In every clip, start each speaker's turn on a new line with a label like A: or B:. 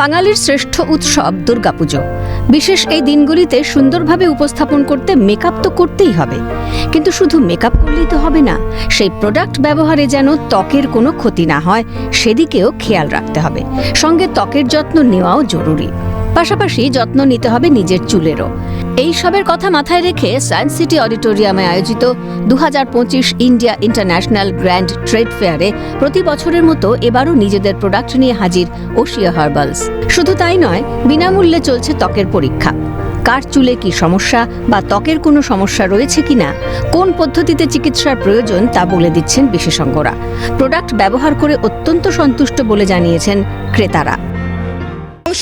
A: বাঙালির শ্রেষ্ঠ উৎসব দুর্গাপুজো। বিশেষ এই দিনগুলিতে সুন্দরভাবে উপস্থাপন করতে মেকআপ তো করতেই হবে, কিন্তু শুধু মেকআপ করলেই তো হবে না, সেই প্রোডাক্ট ব্যবহারে যেন ত্বকের কোনো ক্ষতি না হয় সেদিকেও খেয়াল রাখতে হবে। সঙ্গে ত্বকের যত্ন নেওয়াও জরুরি, পাশাপাশি যত্ন নিতে হবে নিজের চুলেরও। এই সবের কথা মাথায় রেখে সায়েন্স সিটি অডিটোরিয়ামে আয়োজিত 2025 ইন্ডিয়া ইন্টারন্যাশনাল গ্র্যান্ড ট্রেড ফেয়ারে প্রতি বছরের মতো এবারও নিজেদের প্রোডাক্ট নিয়ে হাজির ওশিয়া হার্বালস। শুধু তাই নয়, বিনামূল্যে চলছে ত্বকের পরীক্ষা। কার চুলে কি সমস্যা বা ত্বকের কোনো সমস্যা রয়েছে কিনা, কোন পদ্ধতিতে চিকিৎসার প্রয়োজন তা বলে দিচ্ছেন বিশেষজ্ঞরা। প্রোডাক্ট ব্যবহার করে অত্যন্ত সন্তুষ্ট বলে জানিয়েছেন ক্রেতারা।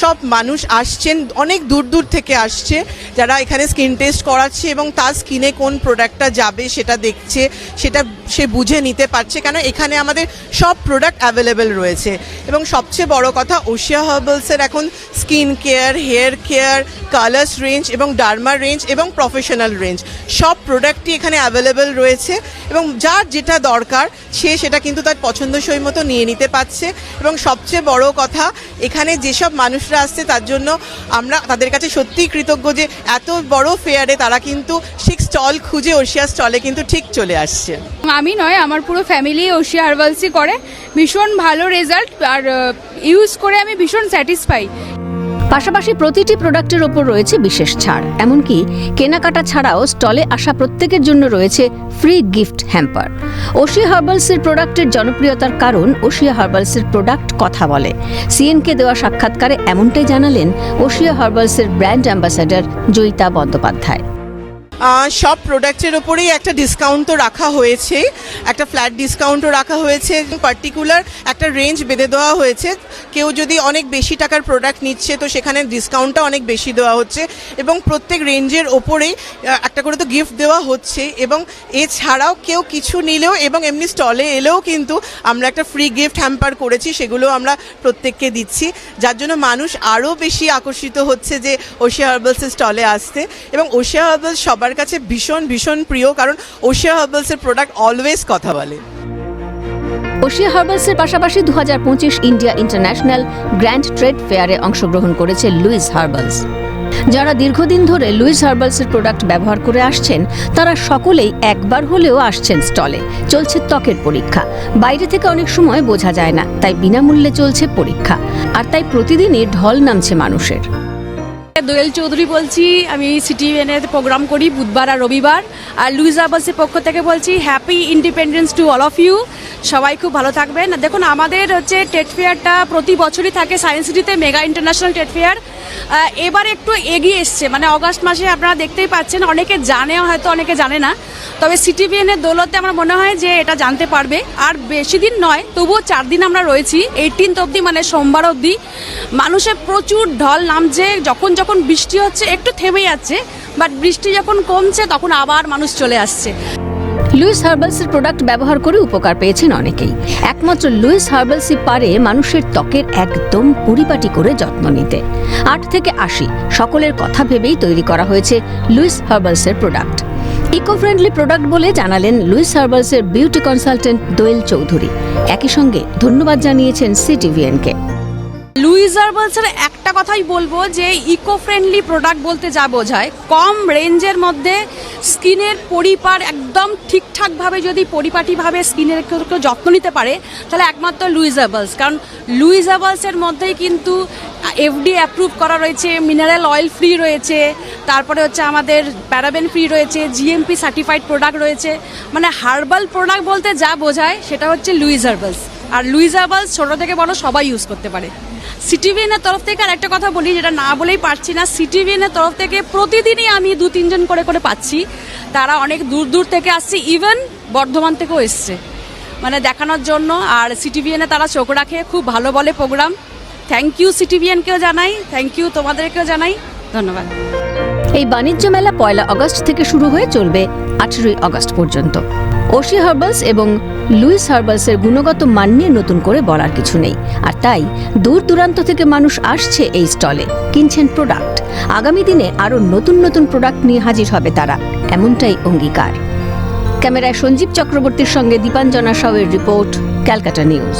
B: সব মানুষ আসছেন, অনেক দূর দূর থেকে আসছে যারা এখানে স্কিন টেস্ট করাচ্ছে এবং তার স্কিনে কোন প্রোডাক্টটা যাবে সেটা দেখছে, সেটা সে বুঝে নিতে পারছে, কেন এখানে আমাদের সব প্রোডাক্ট অ্যাভেলেবেল রয়েছে। এবং সবচেয়ে বড় কথা, ওশিয়া হার্বালসের এখন skin care, hair care, colours range এবং ডার্মা রেঞ্জ এবং প্রফেশনাল রেঞ্জ সব প্রোডাক্টই এখানে অ্যাভেলেবেল রয়েছে এবং যার যেটা দরকার সে সেটা কিন্তু তার পছন্দসই মতো নিয়ে নিতে পারছে। এবং সবচেয়ে বড় কথা, এখানে যেসব মানুষরা আসছে তার জন্য আমরা তাদের কাছে সত্যিই কৃতজ্ঞ যে এত বড় ফেয়ারে তারা কিন্তু ঠিক স্টল খুঁজে ওশিয়া স্টলে কিন্তু ঠিক চলে আসছে।
C: আমি নয়, আমার পুরো ফ্যামিলি ওশিয়া হার্বালসই করে, ভীষণ ভালো রেজাল্ট, আর ইউজ করে আমি ভীষণ স্যাটিসফাই।
A: পাশাপাশি প্রতিটি প্রোডাক্টের ওপর রয়েছে বিশেষ ছাড়, এমনকি কেনাকাটা ছাড়াও স্টলে আসা প্রত্যেকের জন্য রয়েছে ফ্রি গিফট হ্যাম্পার। ওশিয়া হার্বালসের প্রোডাক্টের জনপ্রিয়তার কারণ ওশিয়া হার্বালসের প্রোডাক্ট কথা বলে। সিএনকে দেওয়া সাক্ষাৎকারে এমনটাই জানালেন ওশিয়া হার্বালসের ব্র্যান্ড অ্যাম্বাসাডর জয়িতা বন্দ্যোপাধ্যায়।
B: সব প্রোডাক্টের ওপরেই একটা ডিসকাউন্টও রাখা হয়েছে, একটা ফ্ল্যাট ডিসকাউন্টও রাখা হয়েছে, পার্টিকুলার একটা রেঞ্জ বেঁধে দেওয়া হয়েছে। কেউ যদি অনেক বেশি টাকার প্রোডাক্ট নিচ্ছে তো সেখানে ডিসকাউন্টটা অনেক বেশি দেওয়া হচ্ছে এবং প্রত্যেক রেঞ্জের ওপরেই একটা করে তো গিফট দেওয়া হচ্ছে। এবং এছাড়াও কেউ কিছু নিলেও এবং এমনি স্টলে এলেও কিন্তু আমরা একটা ফ্রি গিফট হ্যাম্পার করেছি, সেগুলো আমরা প্রত্যেককে দিচ্ছি, যার জন্য মানুষ আরও বেশি আকর্ষিত হচ্ছে যে ওশিয়া হার্বালসের স্টলে আসতে। এবং ওশিয়া হার্বালস সবার কাছে ভীষণ ভীষণ প্রিয়, কারণ ওশিয়া হার্বালসের প্রোডাক্ট অলওয়েজ কথা বলে।
A: ওশিয়া হার্বালসের পাশাপাশি 2025 ইন্ডিয়া ইন্টারন্যাশনাল গ্র্যান্ড ট্রেড ফেয়ারে অংশগ্রহণ করেছে লুইস হার্বালস। যারা দীর্ঘদিন ধরে লুইস হার্বালসের প্রোডাক্ট ব্যবহার করে আসছেন তারা সকলেই একবার হলেও আসছেন স্টলে। চলছে ত্বকের পরীক্ষা, বাইরে থেকে অনেক সময় বোঝা যায় না, তাই বিনামূল্যে চলছে পরীক্ষা, আর তাই প্রতিদিনই ঢল নামছে মানুষের।
C: দোয়েল চৌধুরী বলছি, আমি সিটিভিএনে প্রোগ্রাম করি বুধবার আর রবিবার। আর লুইস হার্বালসের পক্ষ থেকে বলছি happy independence to all of you. সবাই খুব ভালো থাকবেন। দেখুন, আমাদের হচ্ছে ট্রেড ফেয়ারটা প্রতি বছরই থাকে সায়েন্স সিটিতে, মেগা ইন্টারন্যাশনাল ট্রেড ফেয়ার। এবার একটু এগিয়ে এসছে, মানে অগাস্ট মাসে আপনারা দেখতেই পাচ্ছেন, অনেকে জানে হয়তো অনেকে জানে না, তবে সিটিভিএনের দৌলতে আমার মনে হয় যে এটা জানতে পারবে। আর বেশি দিন নয়, তবুও 4 দিন আমরা রয়েছি, 18th অবধি, মানে সোমবার অবধি। মানুষের প্রচুর ঢল নামছে, যখন যখন বৃষ্টি হচ্ছে একটু থেমে যাচ্ছে, বাট বৃষ্টি যখন কমছে তখন আবার মানুষ চলে আসছে।
A: লুইস হার্বালসের প্রোডাক্ট ব্যবহার করে উপকার পেয়েছেন অনেকেই। একমাত্র লুইস হার্বালসই পারে মানুষের ত্বকের একদম পরিপাটি করে যত্ন নিতে। 8 থেকে 80 সকলের কথা ভেবেই তৈরি করা হয়েছে লুইস হার্বালসের প্রোডাক্ট। ইকো ফ্রেন্ডলি প্রোডাক্ট বলে জানালেন লুইস হার্বালসের বিউটি কনসালটেন্ট দোয়েল চৌধুরী। একই সঙ্গে ধন্যবাদ জানিয়েছেন সিটিভিএনকে।
C: লুইস হার্বালসের একটা কথাই বলবো যে ইকো ফ্রেন্ডলি প্রোডাক্ট বলতে যা বোঝায়, কম রেঞ্জের মধ্যে স্কিনের পরিপার একদম ঠিকঠাকভাবে যদি পরিপাটিভাবে স্কিনের কেউ যত্ন নিতে পারে তাহলে একমাত্র লুইস হার্বালস। কারণ লুইস হার্বালসের মধ্যেই কিন্তু এফডি অ্যাপ্রুভ করা রয়েছে, মিনারেল অয়েল ফ্রি রয়েছে, তারপরে হচ্ছে আমাদের প্যারাবেন ফ্রি রয়েছে, জিএমপি সার্টিফাইড প্রোডাক্ট রয়েছে। মানে হার্বাল প্রোডাক্ট বলতে যা বোঝায় সেটা হচ্ছে লুইস হার্বালস। আর লুইস হার্বালস ছোট থেকে বড় সবাই ইউজ করতে পারে। সিটিভিএনের তরফ থেকে আর একটা কথা বলি, যেটা না বলেই পারছি না, সিটিভিএনের তরফ থেকে প্রতিদিনই আমি 2-3 জন করে পাচ্ছি। তারা অনেক দূর দূর থেকে আসছে, ইভেন বর্ধমান থেকেও এসছে, মানে দেখানোর জন্য। আর সিটিভিএনে তারা চোখ রাখে, খুব ভালো বলে প্রোগ্রাম। থ্যাংক ইউ সিটিভিএনকেও জানাই, থ্যাংক ইউ তোমাদেরকেও জানাই, ধন্যবাদ।
A: এই বাণিজ্য মেলা 1 আগস্ট থেকে শুরু হয়ে চলবে 18 আগস্ট পর্যন্ত। ওশিয়া হার্বালস এবং লুইস হার্বালসের গুণগত মান নিয়ে নতুন করে বলার কিছু নেই, আর তাই দূর দূরান্ত থেকে মানুষ আসছে এই স্টলে, কিনছেন প্রোডাক্ট। আগামী দিনে আরও নতুন নতুন প্রোডাক্ট নিয়ে হাজির হবে তারা, এমনটাই অঙ্গীকার। ক্যামেরায় সঞ্জীব চক্রবর্তীর সঙ্গে দীপাঞ্জনা সাউয়ের রিপোর্ট, ক্যালকাটা নিউজ।